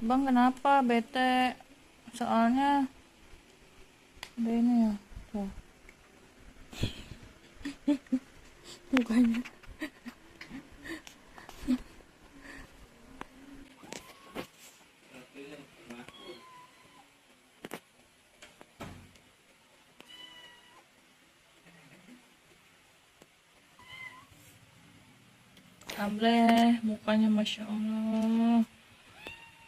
Bang, kenapa bete? Soalnya ada ini ya, tuh mukanya. Ableh, mukanya masya Allah.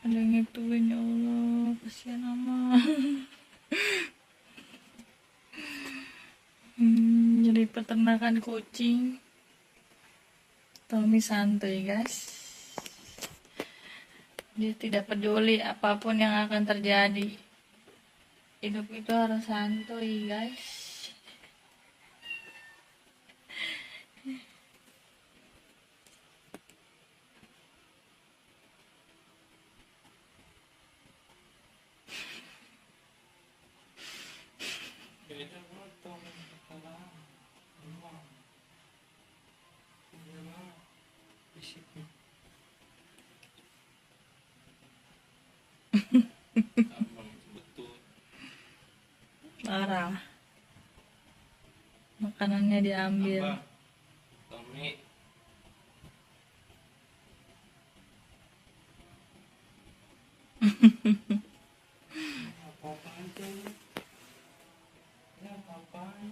Ada yang ngituin ya Allah, kasihan amat. Jadi peternakan kucing. Tommy santuy guys. Dia tidak peduli apapun yang akan terjadi. Hidup itu harus santuy guys. Parah. Makanannya diambil. Tommy, apa-apaan tuh? Ya apa-apaan?